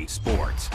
Gambling Sports.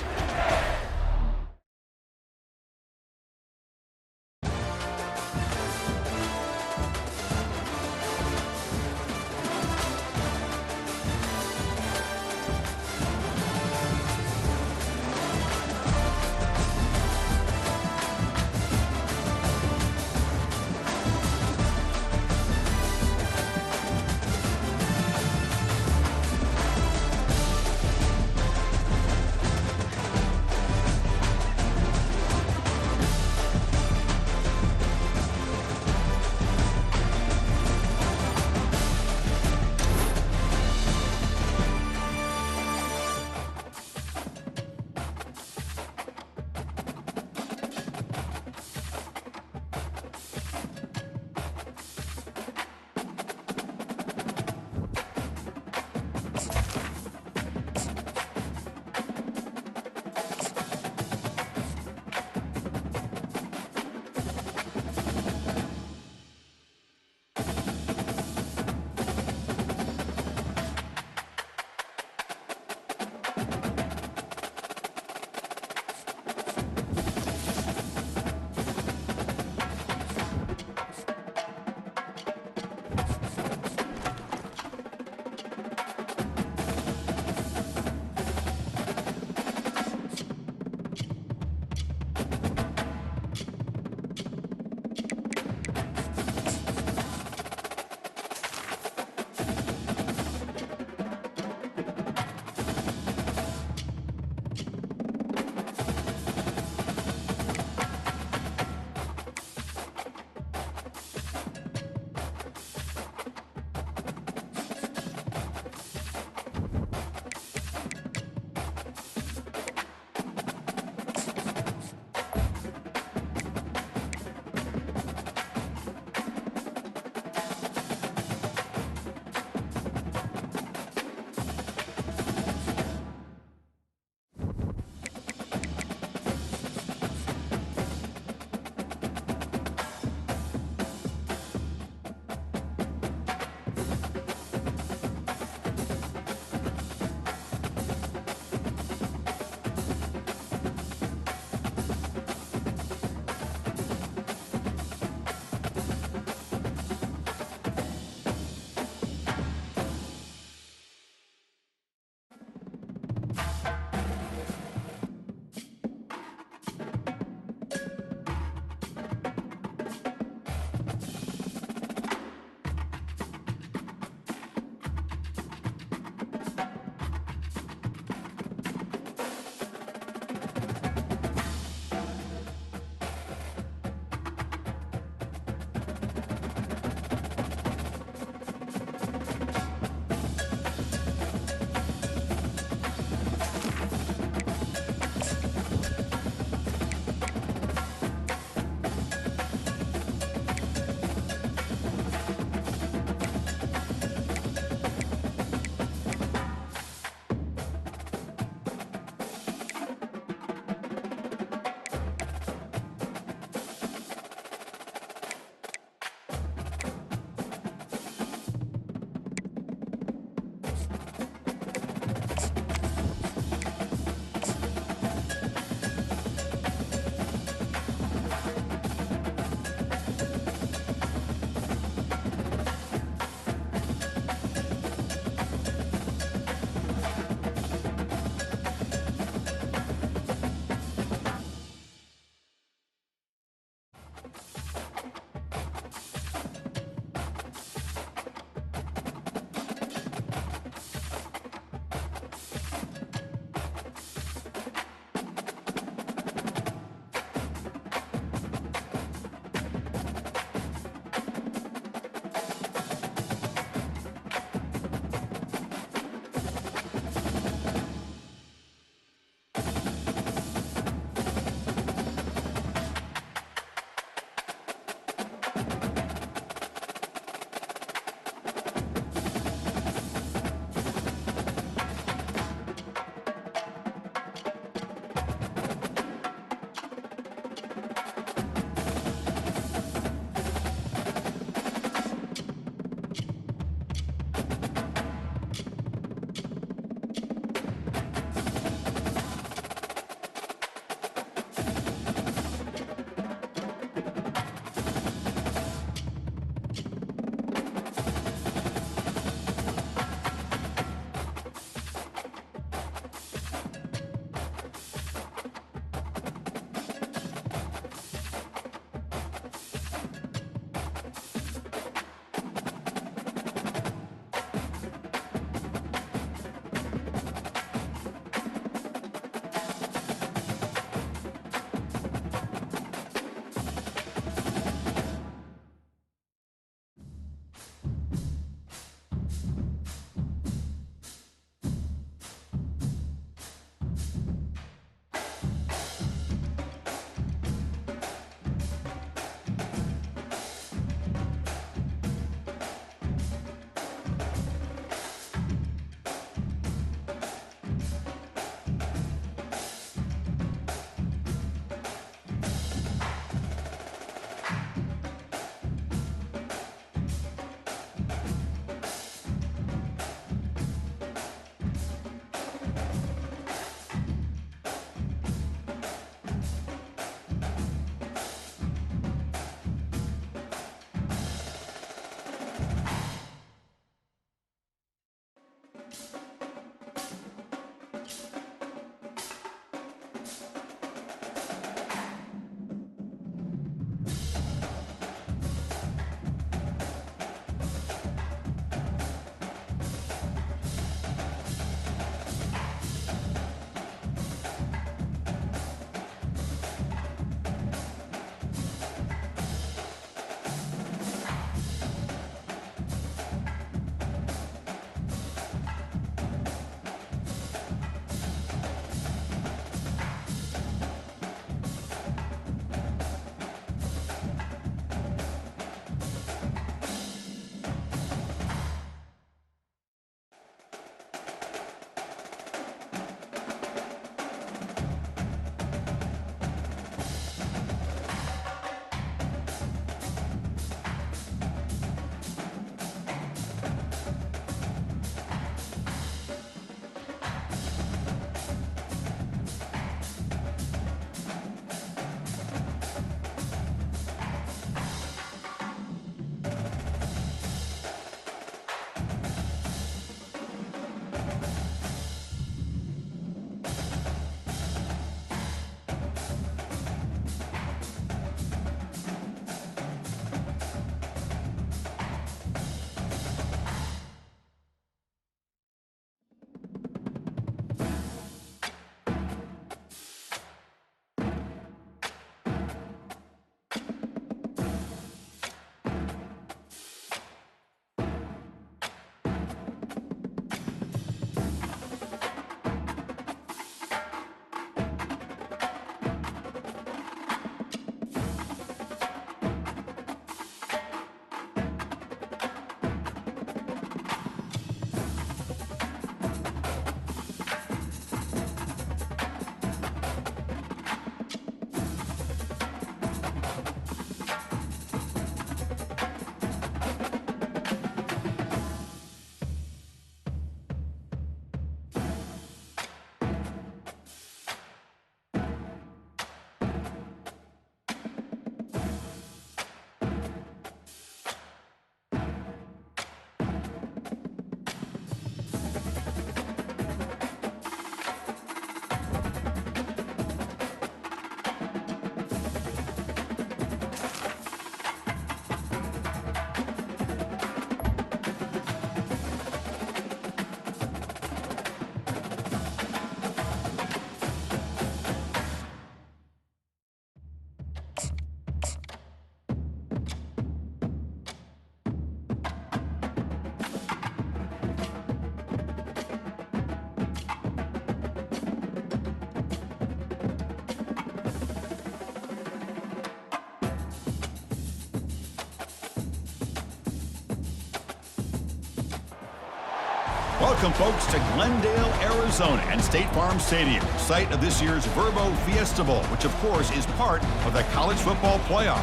Welcome, folks, to Glendale, Arizona and State Farm Stadium, site of this year's Verbo Fiesta Bowl, which, of course, is part of the college football playoff.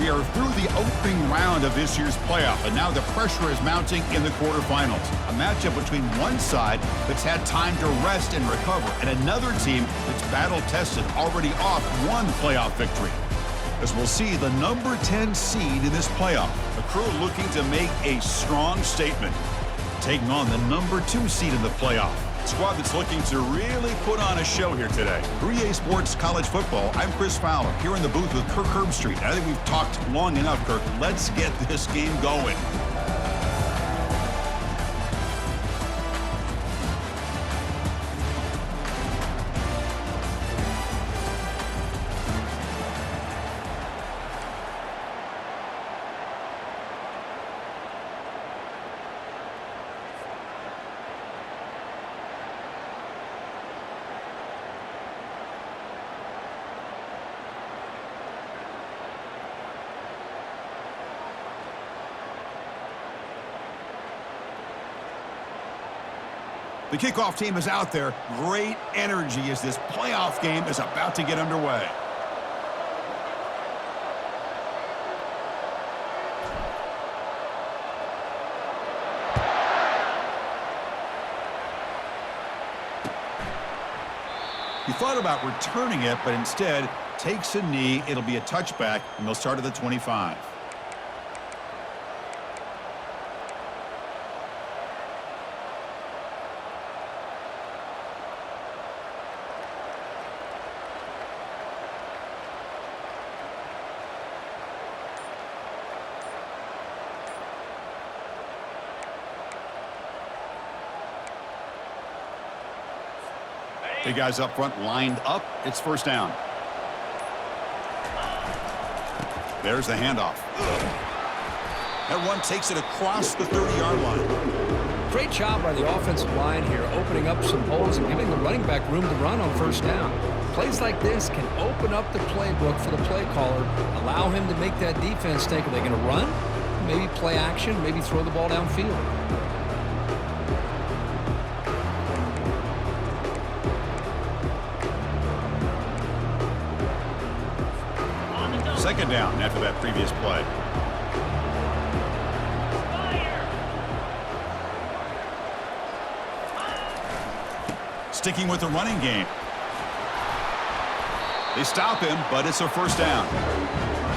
We are through the opening round of this year's playoff, and now the pressure is mounting in the quarterfinals. A matchup between one side that's had time to rest and recover, and another team that's battle-tested, already off one playoff victory. As we'll see the number 10 seed in this playoff, a crew looking to make a strong statement, taking on the number 2 seed in the playoff. Squad that's looking to really put on a show here today. 3A Sports College Football, I'm Chris Fowler, here in the booth with Kirk Herbstreit. I think we've talked long enough, Kirk. Let's get this game going. The kickoff team is out there. Great energy as this playoff game is about to get underway. He thought about returning it, but instead takes a knee. It'll be a touchback, and they'll start at the 25. The guys up front lined up. It's first down. There's the handoff. That one takes it across the 30-yard line. Great job by the offensive line here, opening up some holes and giving the running back room to run on first down. Plays like this can open up the playbook for the play caller, allow him to make that defense think, are they going to run? Maybe play action, maybe throw the ball downfield. Second down after that previous play. Sticking with the running game. They stop him, but it's a first down.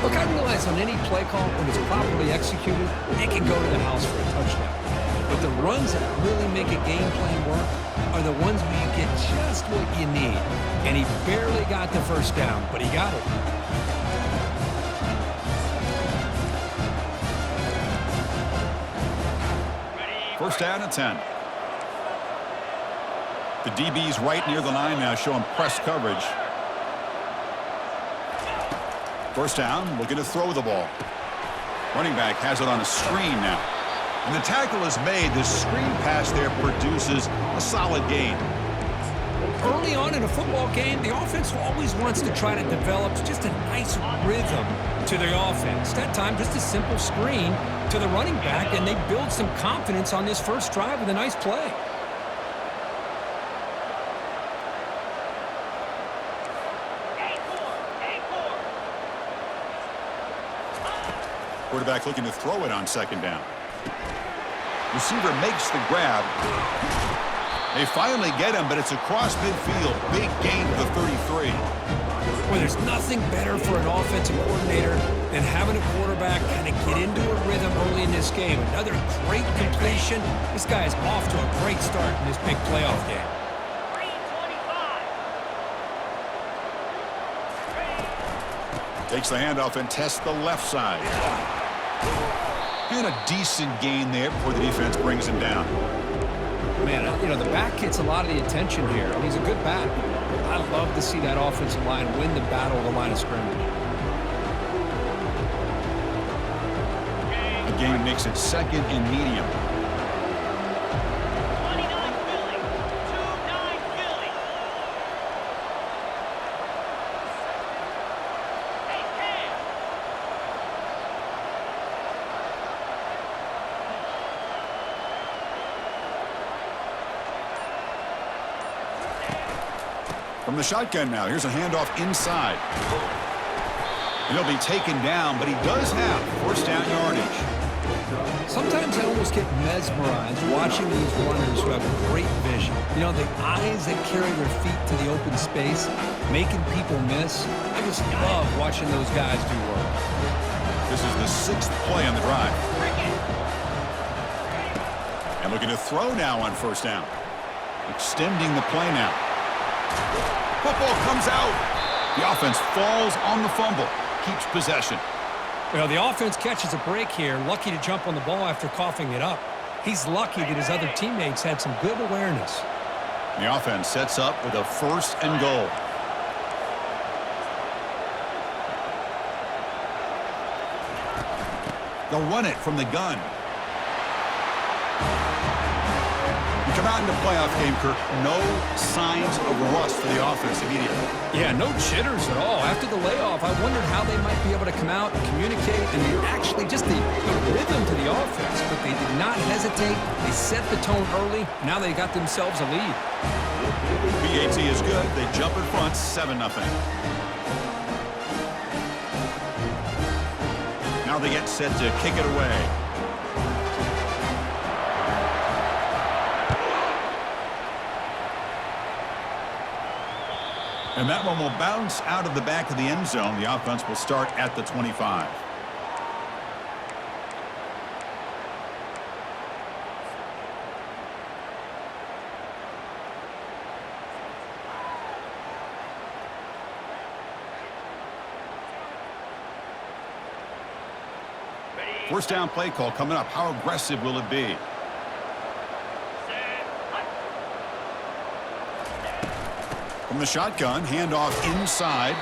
Look, I realize on any play call, when it's properly executed, it can go to the house for a touchdown. But the runs that really make a game plan work are the ones where you get just what you need. And he barely got the first down, but he got it. First down at 10. The DB's right near the line now, showing press coverage. First down, looking to throw the ball. Running back has it on a screen now. And the tackle is made. The screen pass there produces a solid gain. Early on in a football game, the offense always wants to try to develop just a nice rhythm to their offense. That time, just a simple screen to the running back, and they build some confidence on this first drive with a nice play. Quarterback looking to throw it on second down. Receiver makes the grab. They finally get him, but it's across midfield. Big gain to the 33. Well, there's nothing better for an offensive coordinator than having a quarterback kind of get into a rhythm early in this game. Another great completion. This guy is off to a great start in this big playoff game. Takes the handoff and tests the left side. And a decent gain there before the defense brings him down. Man, you know, the back gets a lot of the attention here. I mean, he's a good back. I love to see that offensive line win the battle of the line of scrimmage. The game makes it second and medium. From the shotgun now, here's a handoff inside. And he'll be taken down, but he does have first down yardage. Sometimes I almost get mesmerized watching these runners who have great vision. You know, the eyes that carry their feet to the open space, making people miss. I just love watching those guys do work. This is the 6th play on the drive. And looking to throw now on first down. Extending the play now. Football comes out. The offense falls on the fumble. Keeps possession. Well, the offense catches a break here. Lucky to jump on the ball after coughing it up. He's lucky that his other teammates had some good awareness. The offense sets up with a first and goal. They'll run it from the gun. We come out into playoff game, Kirk. No signs of rust for the offense immediately. Yeah, no jitters at all. After the layoff, I wondered how they might be able to come out and communicate and actually just the rhythm to the offense. But they did not hesitate. They set the tone early. Now they got themselves a lead. BAT is good. They jump in front, 7-0. Now they get set to kick it away. And that one will bounce out of the back of the end zone. The offense will start at the 25. First down play call coming up. How aggressive will it be? From the shotgun, handoff inside.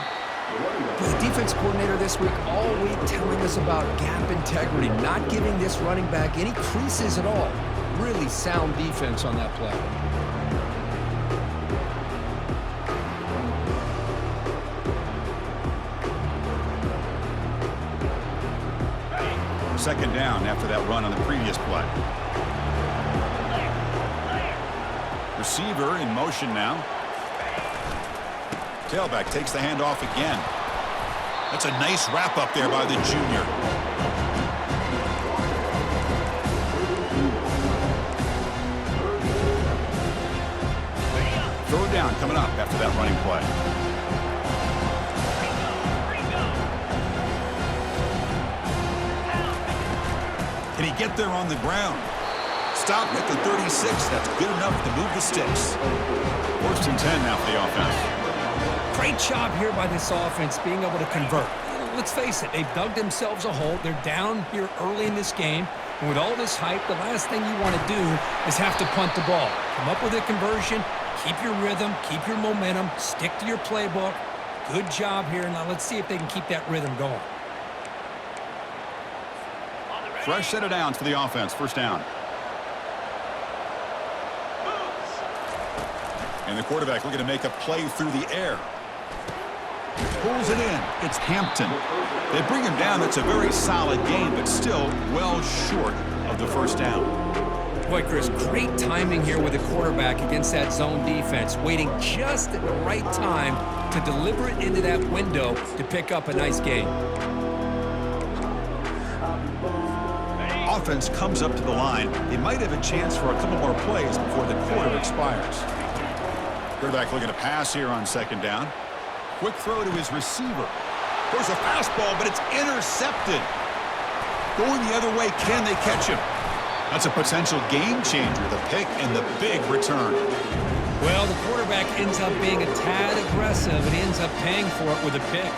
The defense coordinator this week all week telling us about gap integrity, not giving this running back any creases at all. Really sound defense on that play. Second down after that run on the previous play. Receiver in motion now. Tailback takes the handoff again. That's a nice wrap up there by the junior. Third down coming up after that running play. Can he get there on the ground? Stop at the 36. That's good enough to move the sticks. First and 10 now for the offense. Great job here by this offense being able to convert. Let's face it, they've dug themselves a hole. They're down here early in this game. And with all this hype, the last thing you want to do is have to punt the ball. Come up with a conversion, keep your rhythm, keep your momentum, stick to your playbook. Good job here. Now let's see if they can keep that rhythm going. Fresh set of downs for the offense. First down. And the quarterback looking to make a play through the air. Pulls it in. It's Hampton. They bring him down. That's a very solid game, but still well short of the first down. Boy, Chris, great timing here with the quarterback against that zone defense, waiting just at the right time to deliver it into that window to pick up a nice gain. Offense comes up to the line. They might have a chance for a couple more plays before the quarter expires. Quarterback looking to pass here on second down. Quick throw to his receiver. There's a fastball, but it's intercepted. Going the other way, can they catch him? That's a potential game changer, the pick and the big return. Well, the quarterback ends up being a tad aggressive, and he ends up paying for it with a pick.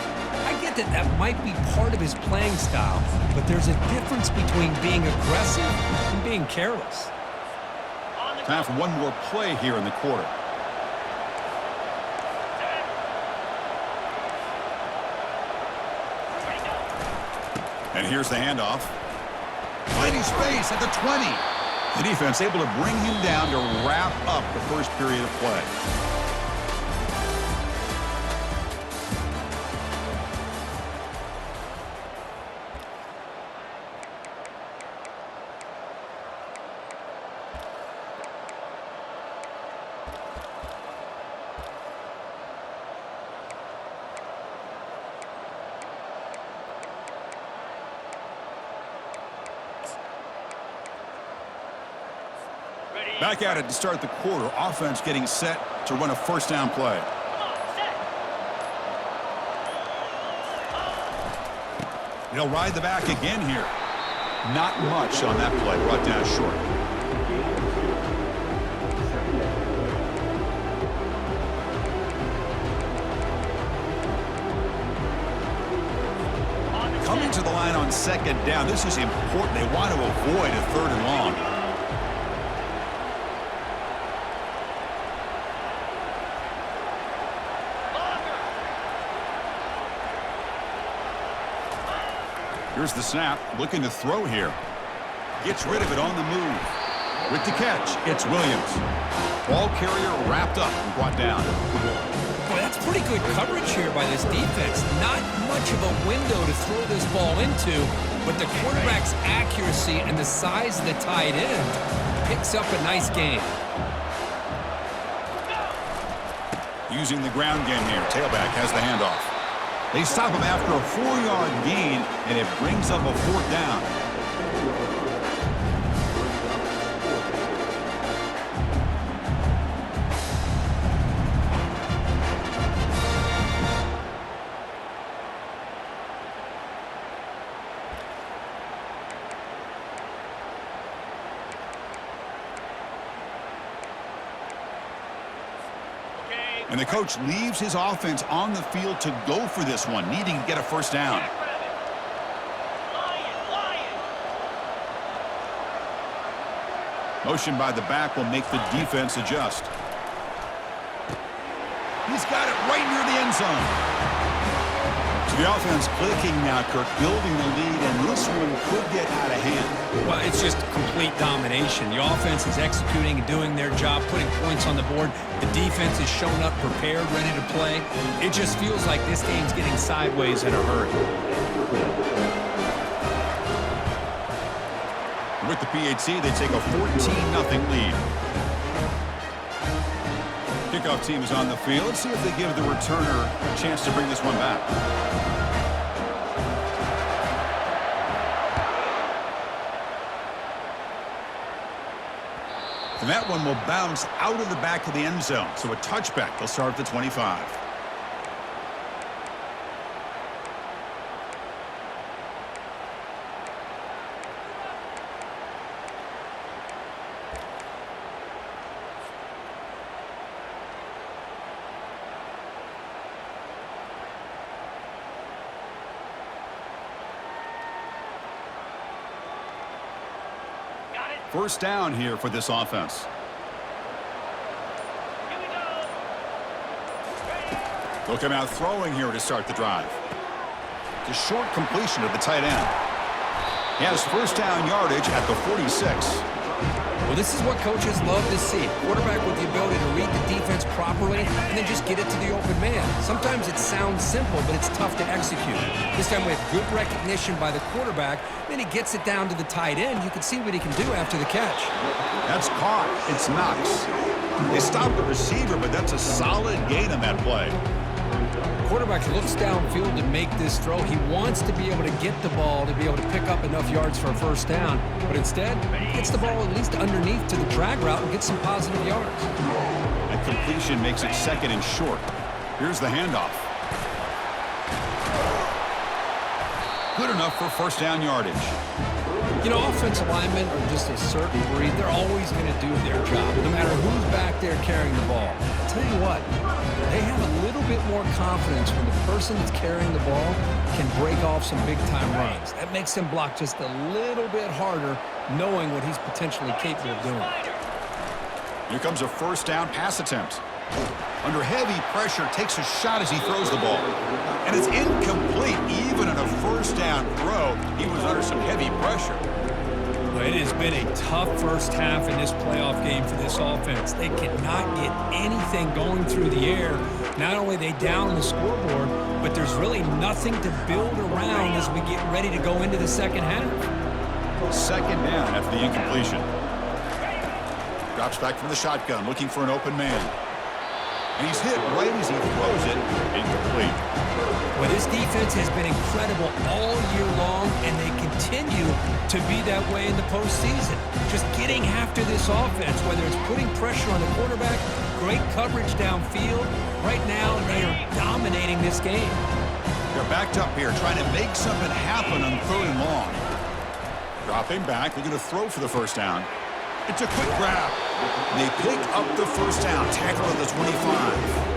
I get that might be part of his playing style, but there's a difference between being aggressive and being careless. Time for one more play here in the quarter. And here's the handoff. Finding space at the 20. The defense able to bring him down to wrap up the first period of play. Back at it to start the quarter. Offense getting set to run a first down play. He'll ride the back again here. Not much on that play. Brought down short. Coming to the line on second down. This is important. They want to avoid a third and long. Here's the snap, looking to throw here. Gets rid of it on the move. With the catch, it's Williams. Ball carrier wrapped up and brought down. Boy, that's pretty good coverage here by this defense. Not much of a window to throw this ball into, but the quarterback's accuracy and the size of the tight end picks up a nice gain. Using the ground game here. Tailback has the handoff. They stop him after a 4-yard gain, and it brings up a fourth down. And the coach leaves his offense on the field to go for this one, needing to get a first down. Motion by the back will make the defense adjust. He's got it right near the end zone. So the offense clicking now, Kirk, building the lead, and this one could get out of hand. Well, it's just complete domination. The offense is executing and doing their job, putting points on the board. The defense is showing up prepared, ready to play. It just feels like this game's getting sideways in a hurry. With the PHC, they take a 14-0 lead. Kickoff team is on the field. Let's see if they give the returner a chance to bring this one back. And that one will bounce out of the back of the end zone. So a touchback. They'll start at the 25. First down here for this offense. They'll come out throwing here to start the drive. The short completion of the tight end. He has first down yardage at the 46. Well, this is what coaches love to see. Quarterback with the ability to read the defense properly and then just get it to the open man. Sometimes it sounds simple, but it's tough to execute. This time we have good recognition by the quarterback. Then he gets it down to the tight end. You can see what he can do after the catch. That's caught. It's Knox. They stopped the receiver, but that's a solid gain on that play. Quarterback looks downfield to make this throw. He wants to be able to get the ball to be able to pick up enough yards for a first down, but instead he gets the ball at least underneath to the drag route and gets some positive yards. That completion makes it second and short. Here's the handoff. Good enough for first down yardage. You know, offensive linemen are just a certain breed. They're always going to do their job, no matter who's back there carrying the ball. I'll tell you what, they have a little bit more confidence when the person that's carrying the ball can break off some big-time runs. That makes them block just a little bit harder, knowing what he's potentially capable of doing. Here comes a first down pass attempt. Under heavy pressure, takes a shot as he throws the ball. And it's incomplete. Even on a first down throw, he was under some heavy pressure. Well, it has been a tough first half in this playoff game for this offense. They cannot get anything going through the air. Not only are they down on the scoreboard, but there's really nothing to build around as we get ready to go into the second half. Second down after the incompletion. Drops back from the shotgun, looking for an open man. And he's hit right as he throws it, incomplete. Well, this defense has been incredible all year long, and they continue to be that way in the postseason. Just getting after this offense, whether it's putting pressure on the quarterback, great coverage downfield. Right now, they are dominating this game. They're backed up here, trying to make something happen on 3rd and long. Dropping back, they're going to throw for the first down. It's a quick grab. And they pick up the first down, tackle at the 25.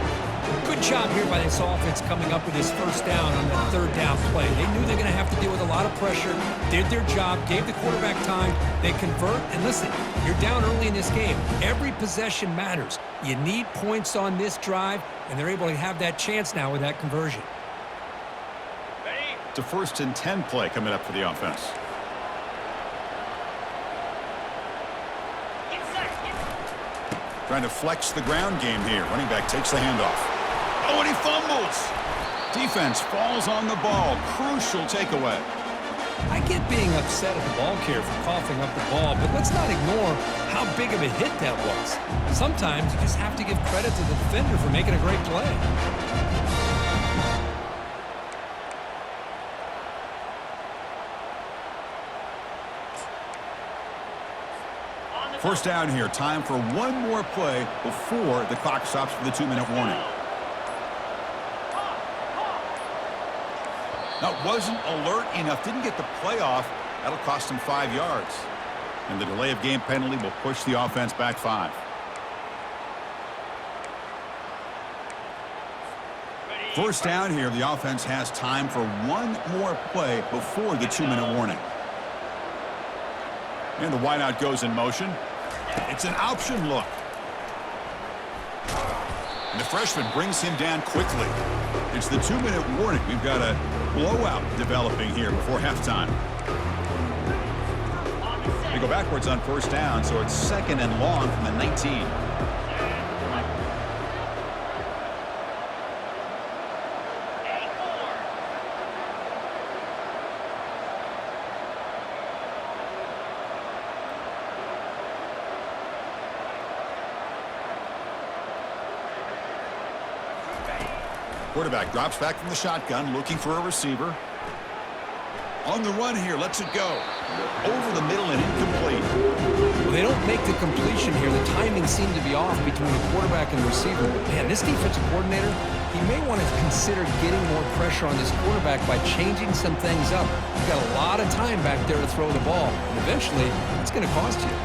Good job here by this offense coming up with this first down on that 3rd down play. They knew they're going to have to deal with a lot of pressure, did their job, gave the quarterback time, they convert, and listen, you're down early in this game. Every possession matters. You need points on this drive, and they're able to have that chance now with that conversion. It's a 1st and 10 play coming up for the offense. Trying to flex the ground game here. Running back takes the handoff. Oh, and he fumbles. Defense falls on the ball. Crucial takeaway. I get being upset at the ball carrier for coughing up the ball, but let's not ignore how big of a hit that was. Sometimes you just have to give credit to the defender for making a great play. First down here. Time for one more play before the clock stops for the 2-minute warning. That wasn't alert enough. Didn't get the play off. That'll cost him 5 yards. And the delay of game penalty will push the offense back 5. First down here. The offense has time for one more play before the 2-minute warning. And the wideout goes in motion. It's an option look. And the freshman brings him down quickly. It's the 2-minute warning. We've got a blowout developing here before halftime. They go backwards on first down, so it's 2nd and long from the 19. Quarterback drops back from the shotgun, looking for a receiver. On the run here, lets it go. Over the middle and incomplete. Well, they don't make the completion here. The timing seemed to be off between the quarterback and the receiver. Man, this defensive coordinator, he may want to consider getting more pressure on this quarterback by changing some things up. You've got a lot of time back there to throw the ball, and eventually, it's going to cost you.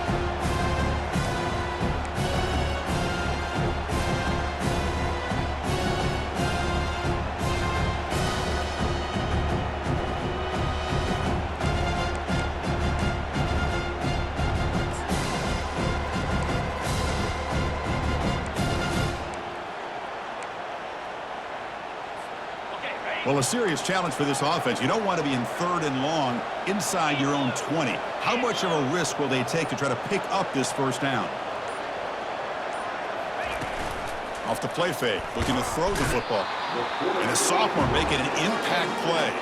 Well, a serious challenge for this offense. You don't want to be in 3rd and long inside your own 20. How much of a risk will they take to try to pick up this first down? Off the play fake, looking to throw the football. And a sophomore making an impact play.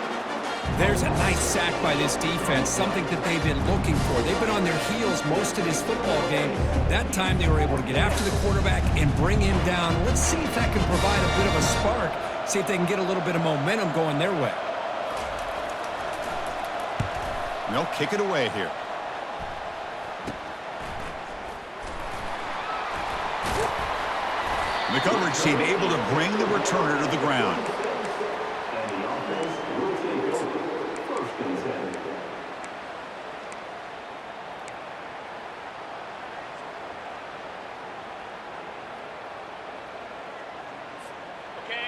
There's a nice sack by this defense, something that they've been looking for. They've been on their heels most of this football game. That time they were able to get after the quarterback and bring him down. Let's see if that can provide a bit of a spark. See if they can get a little bit of momentum going their way. And they'll kick it away here. And the coverage team able to bring the returner to the ground.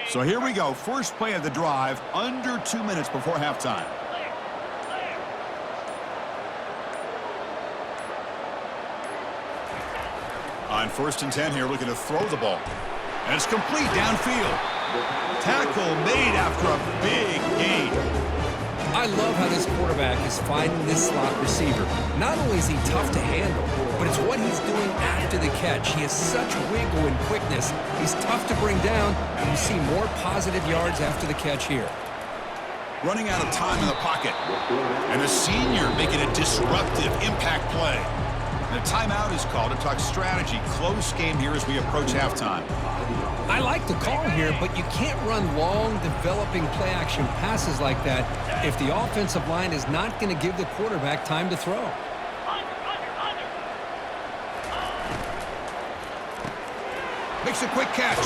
So here we go. First play of the drive, under 2 minutes before halftime. On 1st and 10 here, looking to throw the ball. And it's complete downfield. Tackle made after a big gain. I love how this quarterback is finding this slot receiver. Not only is he tough to handle, but it's what he's doing after the catch. He has such wiggle and quickness. He's tough to bring down, and you see more positive yards after the catch here. Running out of time in the pocket. And a senior making a disruptive impact play. And a timeout is called to talk strategy. Close game here as we approach halftime. I like the call here, but you can't run long, developing play-action passes like that if the offensive line is not going to give the quarterback time to throw. Makes a quick catch.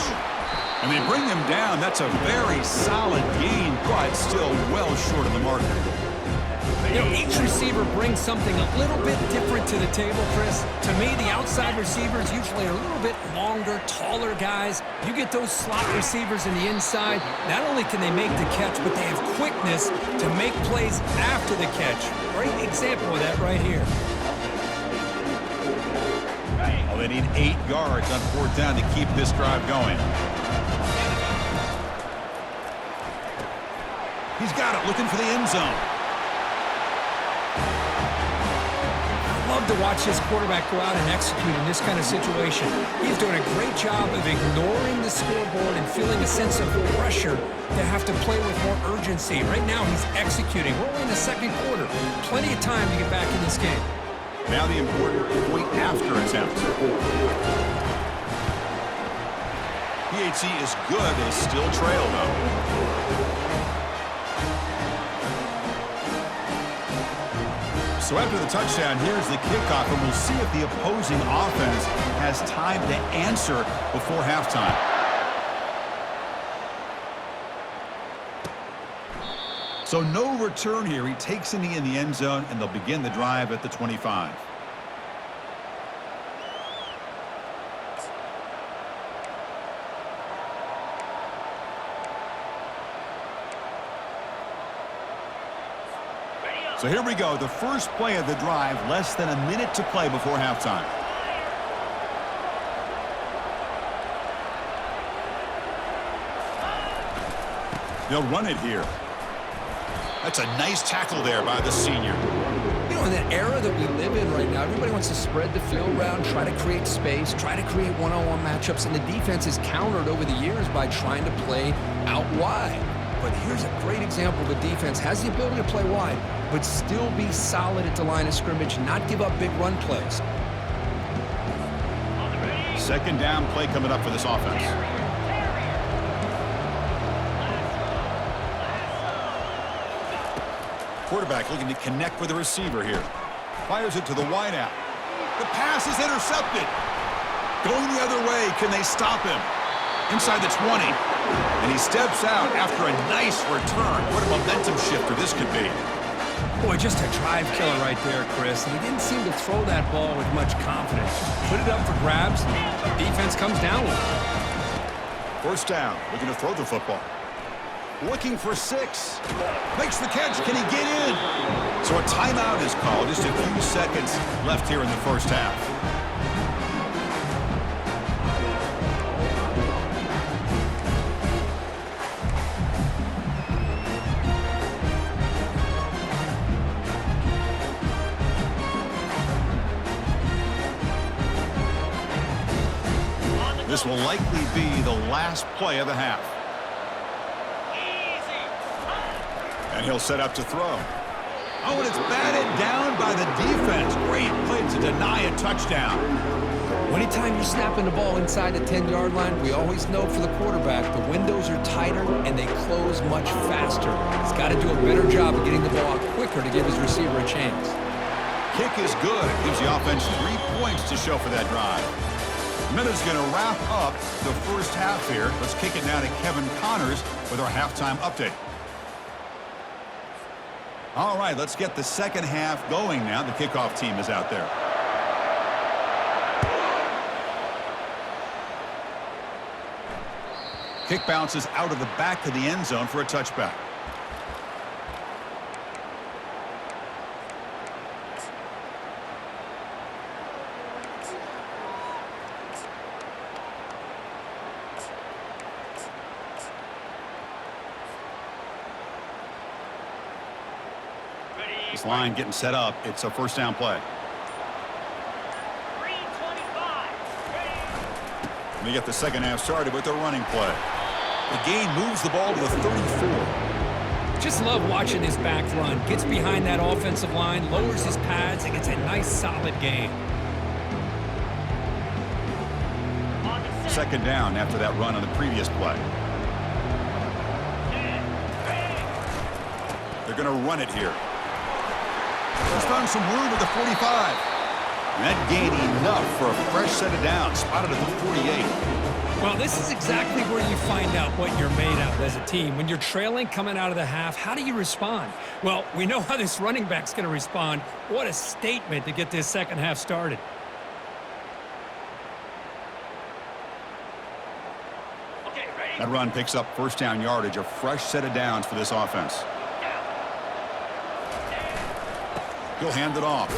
And they bring him down. That's a very solid gain, but still well short of the marker. You know, each receiver brings something a little bit different to the table, Chris. To me, the outside receivers usually are a little bit longer, taller guys. You get those slot receivers in the inside, not only can they make the catch, but they have quickness to make plays after the catch. Great example of that right here. Well, they need 8 yards on 4th down to keep this drive going. He's got it, looking for the end zone. Love to watch this quarterback go out and execute in this kind of situation. He's doing a great job of ignoring the scoreboard and feeling a sense of pressure to have to play with more urgency. Right now, he's executing. We're only in the second quarter. Plenty of time to get back in this game. Now the important point after attempt. PHC is good. They still trail, though. So after the touchdown, here's the kickoff, and we'll see if the opposing offense has time to answer before halftime. So no return here. He takes a knee in the end zone, and they'll begin the drive at the 25. So here we go, the first play of the drive, less than a minute to play before halftime. They'll run it here. That's a nice tackle there by the senior. You know, in that era that we live in right now, everybody wants to spread the field around, try to create space, try to create one-on-one matchups, and the defense is countered over the years by trying to play out wide. But here's a great example of a defense has the ability to play wide, but still be solid at the line of scrimmage, not give up big run plays. Second down play coming up for this offense. Quarterback looking to connect with the receiver here. Fires it to the wideout. The pass is intercepted. Going the other way, can they stop him? Inside the 20. And he steps out after a nice return. What a momentum shifter this could be. Boy, just a drive killer right there, Chris. And he didn't seem to throw that ball with much confidence. Just put it up for grabs, and the defense comes down with it. First down, looking to throw the football. Looking for 6. Makes the catch. Can he get in? So a timeout is called. Just a few seconds left here in the first half. This will likely be the last play of the half. And he'll set up to throw. Oh, and it's batted down by the defense. Great play to deny a touchdown. Anytime you're snapping the ball inside the 10-yard line, we always know for the quarterback, the windows are tighter and they close much faster. He's got to do a better job of getting the ball out quicker to give his receiver a chance. Kick is good. It gives the offense 3 points to show for that drive. Minute's going to wrap up the first half here. Let's kick it now to Kevin Connors with our halftime update. All right, let's get the second half going now. The kickoff team is out there. Kick bounces out of the back of the end zone for a touchback. This line getting set up. It's a first down play. And they get the second half started with their running play. The gain moves the ball to the 34. Just love watching his back run. Gets behind that offensive line, lowers his pads, and gets a nice solid gain. Second down after that run on the previous play. They're going to run it here. He's found some room at the 45. And that gained enough for a fresh set of downs, spotted at the 48. Well, this is exactly where you find out what you're made of as a team. When you're trailing coming out of the half, how do you respond? Well, we know how this running back's going to respond. What a statement to get this second half started. That run picks up first down yardage, a fresh set of downs for this offense. He'll hand it off.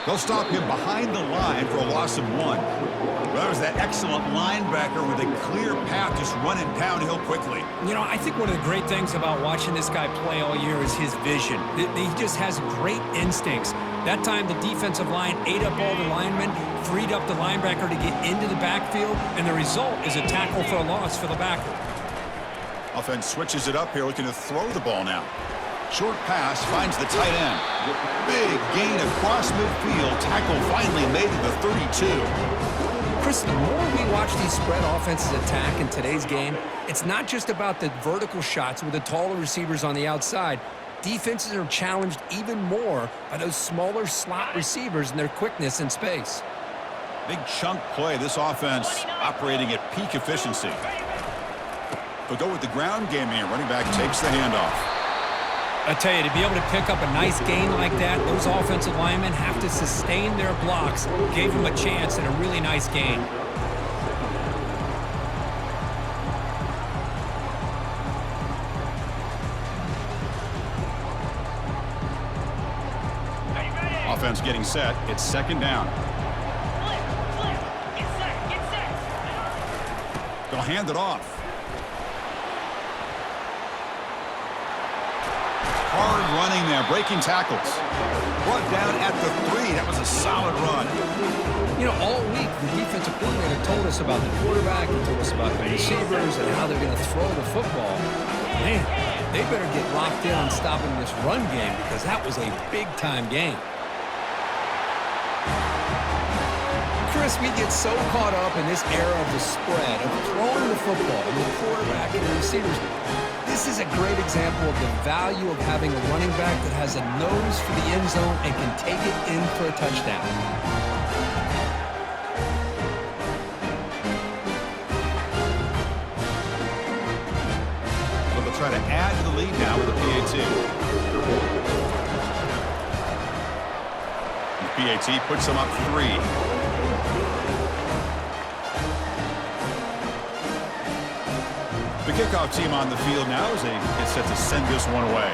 They'll stop him behind the line for a loss of 1. Well, that was that excellent linebacker with a clear path just running downhill quickly. You know, I think one of the great things about watching this guy play all year is his vision. He just has great instincts. That time, the defensive line ate up all the linemen, freed up the linebacker to get into the backfield, and the result is a tackle for a loss for the backer. Offense switches it up here, looking to throw the ball now. Short pass finds the tight end. Big gain across midfield. Tackle finally made to the 32. Chris, the more we watch these spread offenses attack in today's game, it's not just about the vertical shots with the taller receivers on the outside. Defenses are challenged even more by those smaller slot receivers and their quickness in space. Big chunk play. This offense operating at peak efficiency. They'll go with the ground game here. Running back takes the handoff. I tell you, to be able to pick up a nice gain like that, those offensive linemen have to sustain their blocks. Gave them a chance and a really nice gain. Offense getting set. It's second down. They'll hand it off. Hard running there, breaking tackles. Brought down at the 3. That was a solid run. You know, all week, the defensive coordinator told us about the quarterback, he told us about the receivers and how they're going to throw the football. Man, they better get locked in on stopping this run game because that was a big-time game. Chris, we get so caught up in this era of the spread, of throwing the football, and the quarterback and the receivers. This is a great example of the value of having a running back that has a nose for the end zone and can take it in for a touchdown. So they'll try to add to the lead now with the PAT. The PAT puts them up 3. The kickoff team on the field now as they get set to send this one away.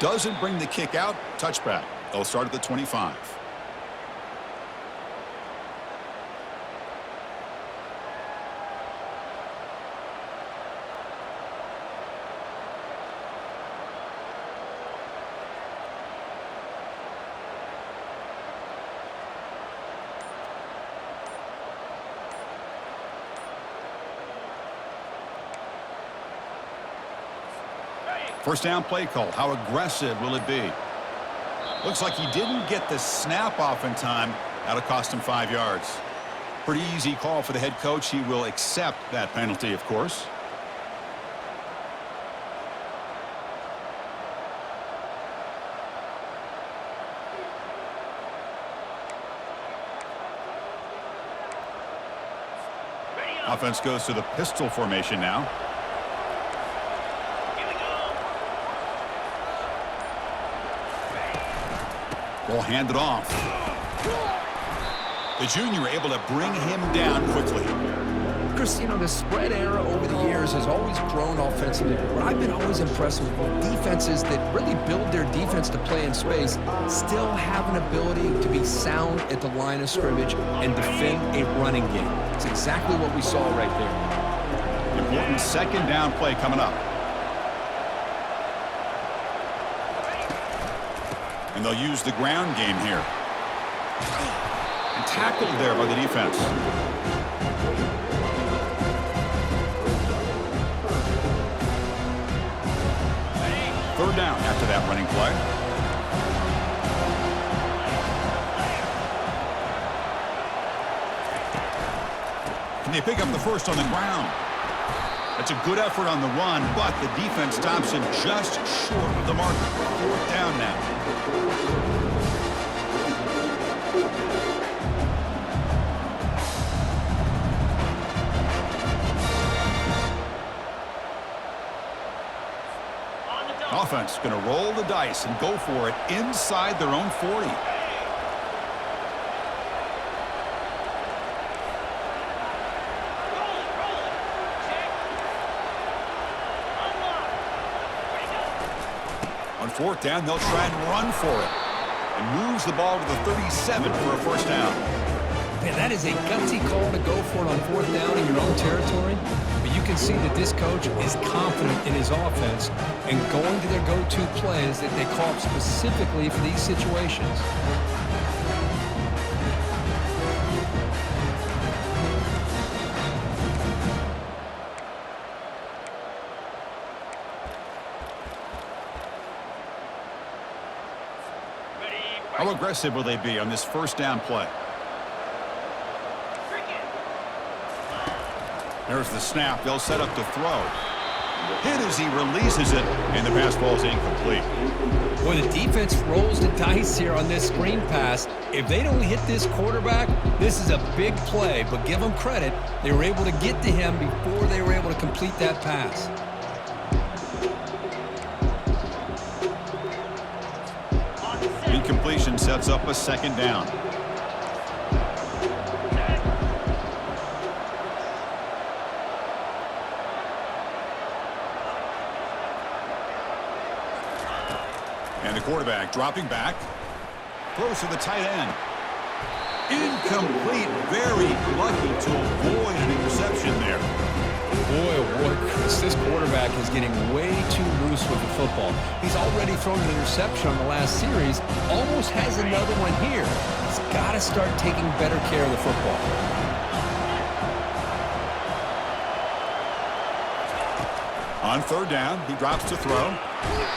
Doesn't bring the kick out. Touchback. They'll start at the 25. First down play call. How aggressive will it be? Looks like he didn't get the snap off in time. That'll cost him 5 yards. Pretty easy call for the head coach. He will accept that penalty, of course. Offense goes to the pistol formation now. Ball handed off. The junior able to bring him down quickly. Chris, you know, the spread era over the years has always grown offensively. What I've been always impressed with defenses that really build their defense to play in space still have an ability to be sound at the line of scrimmage and defend a running game. It's exactly what we saw right there. Important second down play coming up. And they'll use the ground game here. And tackled there by the defense. Third down after that running play. And they pick up the first on the ground. That's a good effort on the run, but the defense stops him just short of the marker. 4th down now. Offense going to roll the dice and go for it inside their own 40. On 4th down, they'll try and run for it. And moves the ball to the 37 for a 1st down. Man, that is a gutsy call to go for it on 4th down in your own territory. But you can see that this coach is confident in his offense and going to their go-to plays that they call up specifically for these situations. How aggressive will they be on this 1st down play? There's the snap. They'll set up to throw. Hit as he releases it, and the pass ball is incomplete. Boy, the defense rolls the dice here on this screen pass. If they don't hit this quarterback, this is a big play, but give them credit. They were able to get to him before they were able to complete that pass. Incompletion sets up a 2nd down. And the quarterback dropping back. Throws to the tight end. Incomplete. Very lucky to avoid an interception there. Boy, oh boy, Chris, this quarterback is getting way too loose with the football. He's already thrown an interception on the last series, almost has another one here. He's got to start taking better care of the football. On 3rd down, he drops to throw.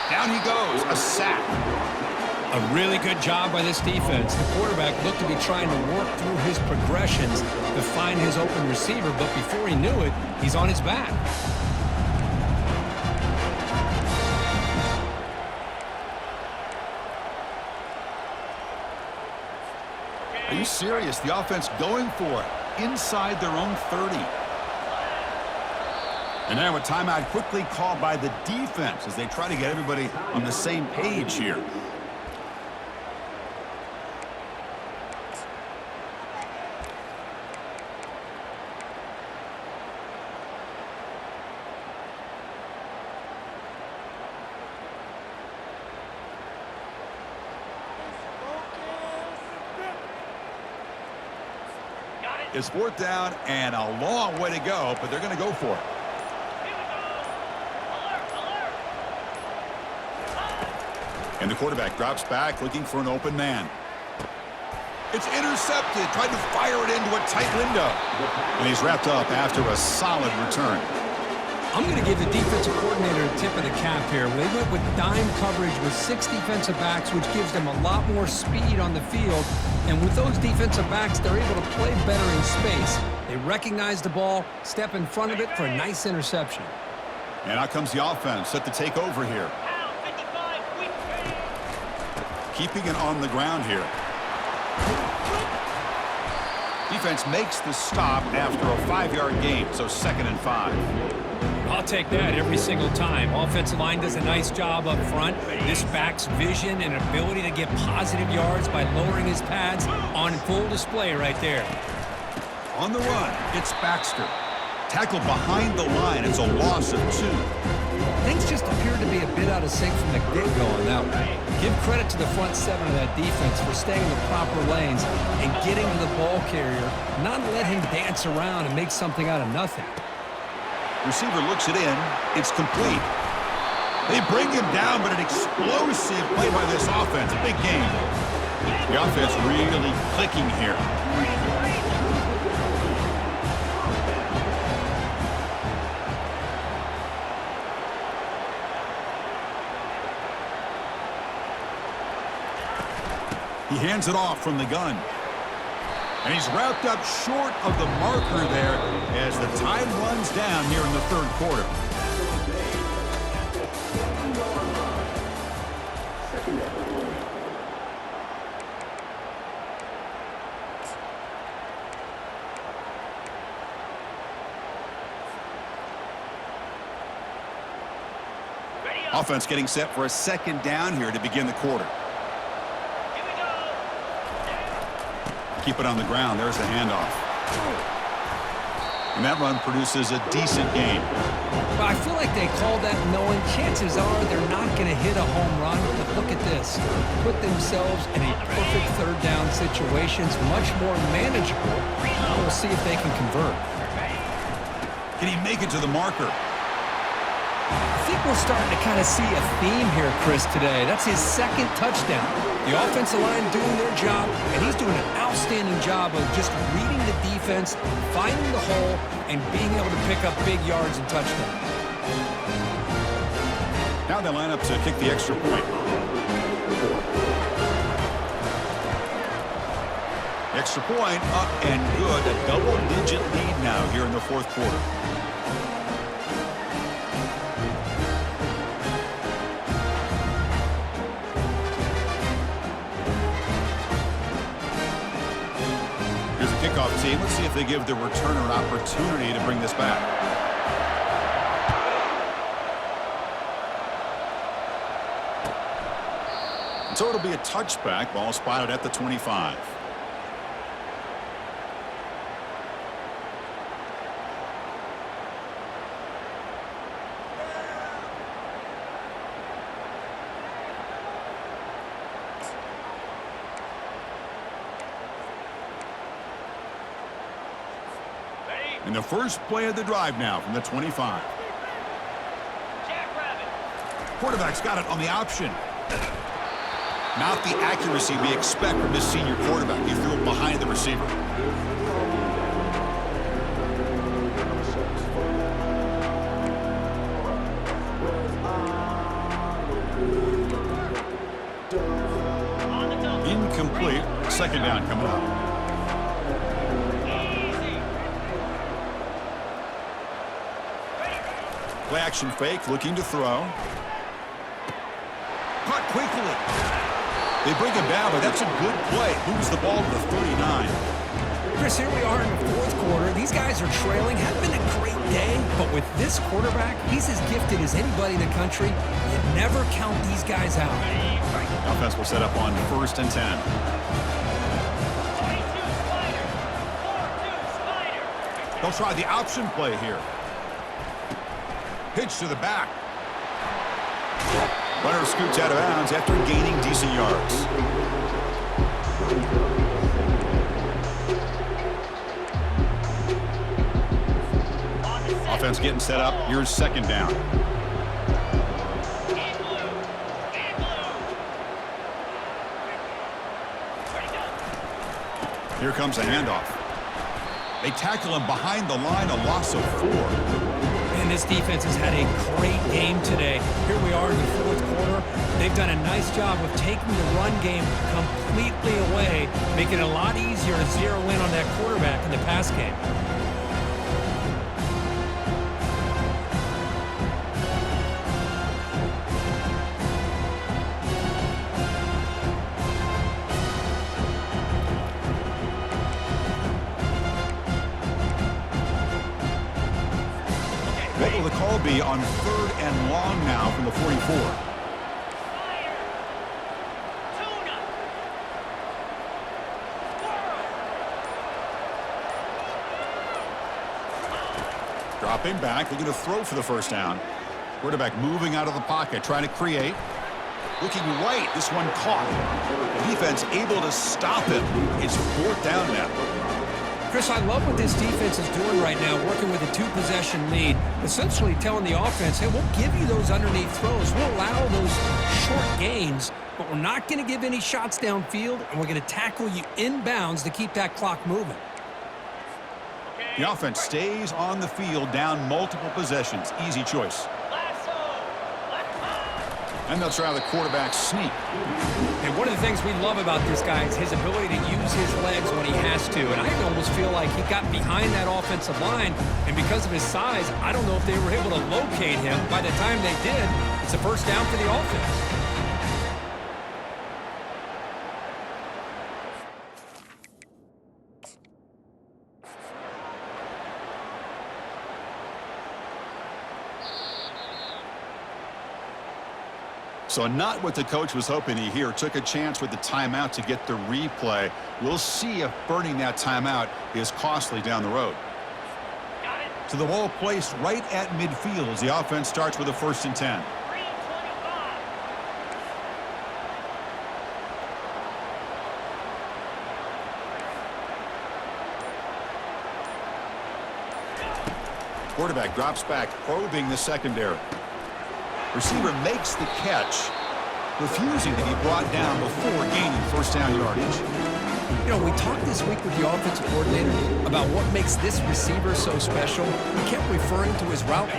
Down he goes, a sack. A really good job by this defense. The quarterback looked to be trying to work through his progressions to find his open receiver, but before he knew it, he's on his back. Are you serious? The offense going for it inside their own 30. And now a timeout quickly called by the defense as they try to get everybody on the same page here. It's 4th down and a long way to go, but they're going to go for it. And the quarterback drops back looking for an open man. It's intercepted. Tried to fire it into a tight window. And he's wrapped up after a solid return. I'm going to give the defensive coordinator a tip of the cap here. They went with dime coverage with 6 defensive backs, which gives them a lot more speed on the field. And with those defensive backs, they're able to play better in space. They recognize the ball, step in front of it for a nice interception. And out comes the offense set to take over here. Keeping it on the ground here. Defense makes the stop after a 5-yard gain, so 2nd and 5. I'll take that every single time. Offensive line does a nice job up front. This back's vision and ability to get positive yards by lowering his pads on full display right there. On the run, it's Baxter. Tackled behind the line. It's a loss of 2. Things just appeared to be a bit out of sync from the get-go on that one. Give credit to the front 7 of that defense for staying in the proper lanes and getting to the ball carrier, not let him dance around and make something out of nothing. Receiver looks it in. It's complete. They bring him down, but an explosive play by this offense. A big game. The offense really clicking here. He hands it off from the gun. And he's wrapped up short of the marker there as the time runs down here in the third quarter. Offense getting set for a second down here to begin the quarter. Keep it on the ground. There's the handoff. And that run produces a decent gain. Well, I feel like they called that knowing chances are they're not going to hit a home run. But look at this. Put themselves in a perfect third down situation. It's much more manageable. Now we'll see if they can convert. Can he make it to the marker? I think we're starting to kind of see a theme here, Chris, today. That's his second touchdown. The offensive line doing their job, and he's doing an outstanding job of just reading the defense, finding the hole, and being able to pick up big yards and touchdowns. Now they line up to kick the extra point. Extra point up and good. A double-digit lead now here in the fourth quarter. Kickoff team. Let's see if they give the returner an opportunity to bring this back. So it'll be a touchback. Ball spotted at the 25. And the first play of the drive now from the 25. Quarterback's got it on the option. Not the accuracy we expect from this senior quarterback. He threw it behind the receiver. Incomplete. Second down coming up. Play action fake, looking to throw. Caught quickly. They bring him down, but that's a good play. Moves the ball to the 39. Chris, here we are in the fourth quarter. These guys are trailing. Had been a great day, but with this quarterback, he's as gifted as anybody in the country. You never count these guys out. Offense will set up on 1st and 10. They'll try the option play here. Pitch to the back. Runner scoots out of bounds after gaining decent yards. Offense getting set up. Here's second down. Here comes a handoff. They tackle him behind the line, a loss of 4. And this defense has had a great game today. Here we are in the fourth quarter. They've done a nice job of taking the run game completely away, making it a lot easier to zero in on that quarterback in the pass game. What will the call be on 3rd and long now from the 44? Dropping back, looking to throw for the first down. Quarterback moving out of the pocket, trying to create. Looking right, this one caught. Defense able to stop him. It's 4th down now. Chris, I love what this defense is doing right now, working with a 2-possession lead, essentially telling the offense, hey, we'll give you those underneath throws. We'll allow those short gains, but we're not going to give any shots downfield, and we're going to tackle you inbounds to keep that clock moving. The offense stays on the field, down multiple possessions. Easy choice. And they'll try the quarterback sneak. And what One of the things we love about this guy is his ability to use his legs when he has to. And I almost feel like he got behind that offensive line, and because of his size, I don't know if they were able to locate him. By the time they did, it's a first down for the offense. So not what the coach was hoping to hear. Took a chance with the timeout to get the replay. We'll see if burning that timeout is costly down the road. Got it. To the ball placed right at midfield as the offense starts with a 1st and 10. 325. Quarterback drops back, probing the secondary. Receiver makes the catch, refusing to be brought down before gaining first down yardage. You know, we talked this week with the offensive coordinator about what makes this receiver so special. He kept referring to his route.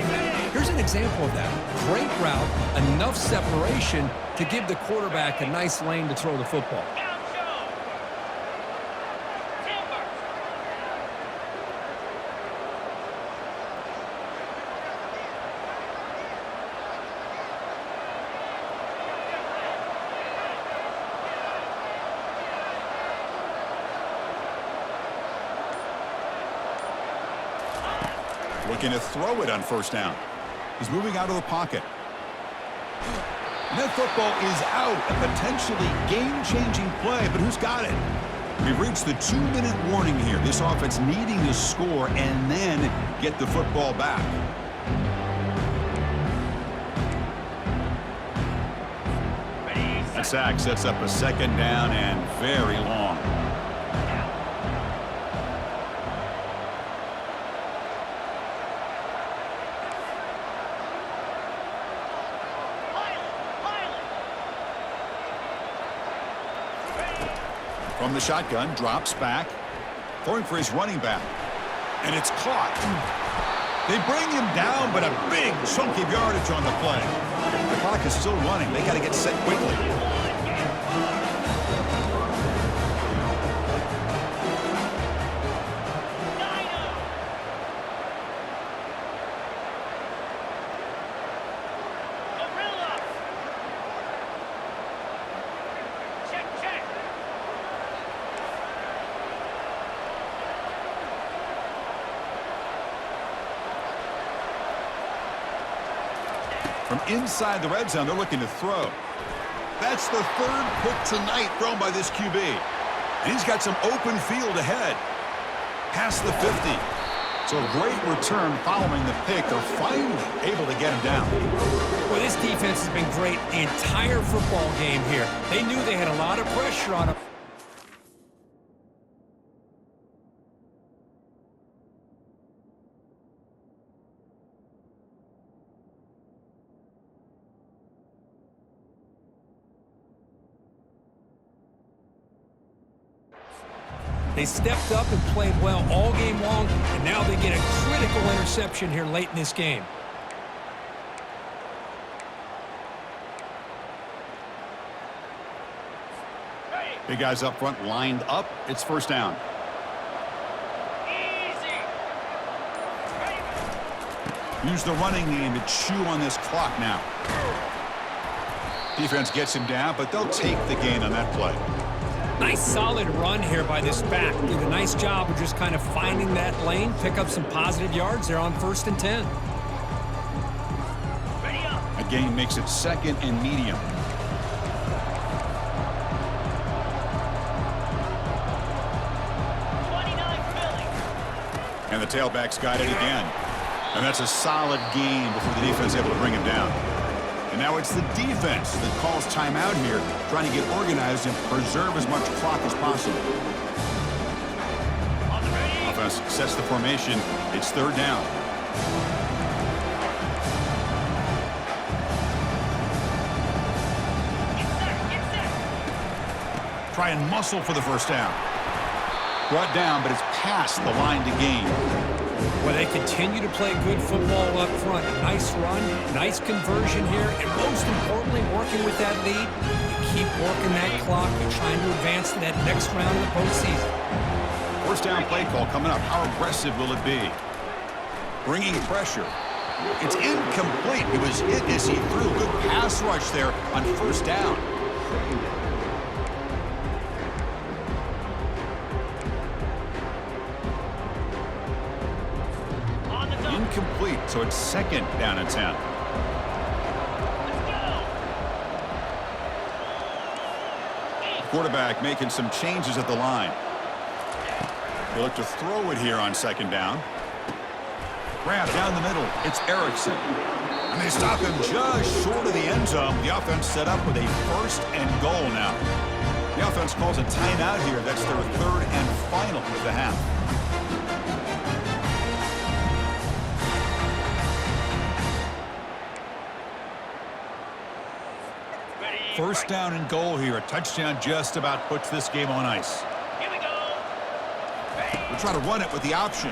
Here's an example of that. Great route, enough separation to give the quarterback a nice lane to throw the football. Looking to throw it on first down. He's moving out of the pocket. And that football is out. A potentially game-changing play, but who's got it? We've reached the 2-minute warning here. This offense needing to score and then get the football back. That sack sets up a 2nd down and very long. From the shotgun, drops back, throwing for his running back, and it's caught. They bring him down, but a big chunk of yardage on the play. The clock is still running. They got to get set quickly. From inside the red zone, they're looking to throw. That's the 3rd pick tonight thrown by this QB. And he's got some open field ahead. Past the 50. So a great return following the pick. They're finally able to get him down. Well, this defense has been great the entire football game here. They knew they had a lot of pressure on them. They stepped up and played well all game long, and now they get a critical interception here late in this game. Big guys up front lined up. It's first down. Use the running game to chew on this clock now. Defense gets him down, but they'll take the gain on that play. Nice solid run here by this back. Did a nice job of just kind of finding that lane, pick up some positive yards there on 1st and 10. A gain makes it 2nd and medium. And the tailback's got it again. And that's a solid gain before the defense is able to bring him down. And now it's the defense that calls timeout here, trying to get organized and preserve as much clock as possible. Offense sets the formation. It's 3rd down. Try and muscle for the first down. Brought down, but it's past the line to gain. Well, they continue to play good football up front. A nice run, nice conversion here, and most importantly, working with that lead, you keep working that clock. You're trying to advance to that next round of the postseason. First down play call coming up. How aggressive will it be? Bringing pressure. It's incomplete. He was hit as he threw. Good pass rush there on first down. Incomplete, so it's second down and 10. Quarterback making some changes at the line. They look to throw it here on second down. Grab down the middle. It's Erickson. And they stop him just short of the end zone. The offense set up with a first and goal now. The offense calls a timeout here. That's their third and final of the half. First down and goal here. A touchdown just about puts this game on ice. Here we go. We'll try to run it with the option.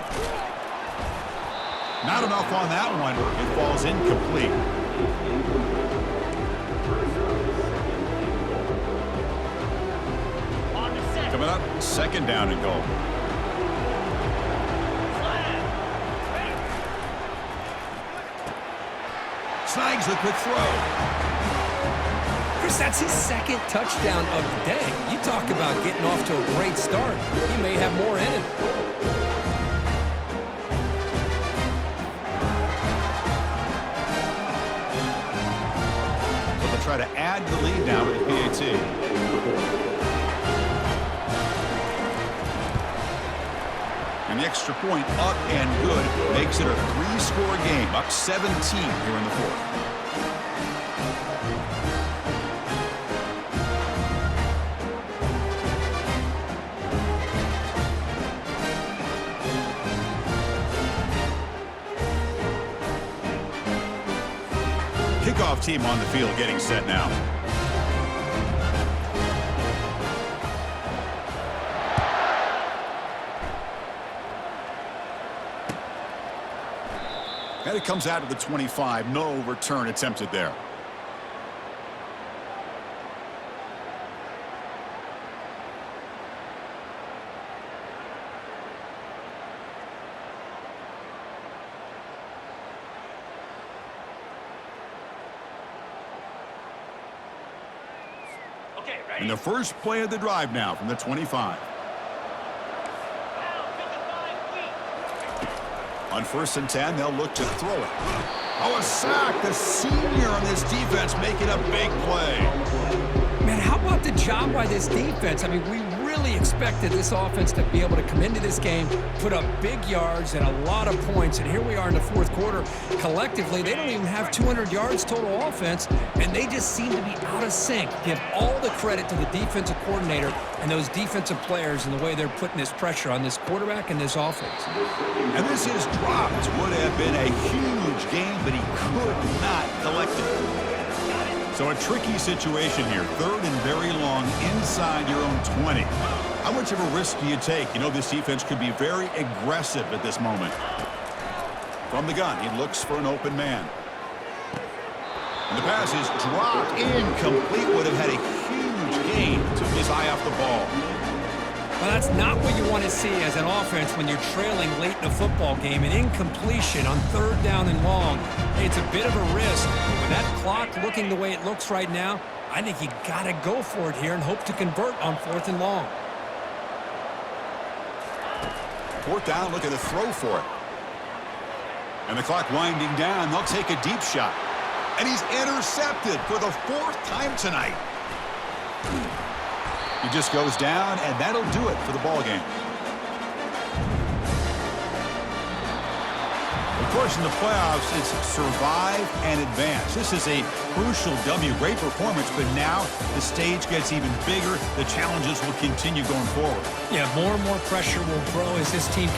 Not enough on that one. It falls incomplete. On the set. Coming up, second down and goal. Snags the quick throw. Chris, that's his second touchdown of the day. You talk about getting off to a great start. He may have more in him. So they'll try to add the lead now with the PAT. And the extra point up and good makes it a three-score game. Up 17 here in the fourth. Kickoff team on the field getting set now. And it comes out of the 25. No return attempted there. Okay, ready? And the first play of the drive now from the 25. On first and 10, they'll look to throw it. Oh, a sack. The senior on this defense making a big play. Man, how about the job by this defense? I mean, we really expected this offense to be able to come into this game, put up big yards and a lot of points, and here we are in the fourth quarter. Collectively, they don't even have 200 yards total offense, and they just seem to be out of sync. Give all the credit to the defensive coordinator and those defensive players and the way they're putting this pressure on this quarterback and this offense. And this is dropped. Would have been a huge game, but he could not collect it. So a tricky situation here. Third and very long inside your own 20. How much of a risk do you take? You know this defense could be very aggressive at this moment. From the gun, he looks for an open man. And the pass is dropped. Incomplete. Would have had a huge gain. Took his eye off the ball. Well, that's not what you want to see as an offense when you're trailing late in a football game. An incompletion on third down and long. It's a bit of a risk. With that clock looking the way it looks right now, I think you got to go for it here and hope to convert on fourth and long. Fourth down, looking to throw for it. And the clock winding down. They'll take a deep shot. And he's intercepted for the fourth time tonight. He just goes down, and that'll do it for the ball game. Of course, in the playoffs, it's survive and advance. This is a crucial W. Great performance, but now the stage gets even bigger. The challenges will continue going forward. Yeah, more and more pressure will grow as this team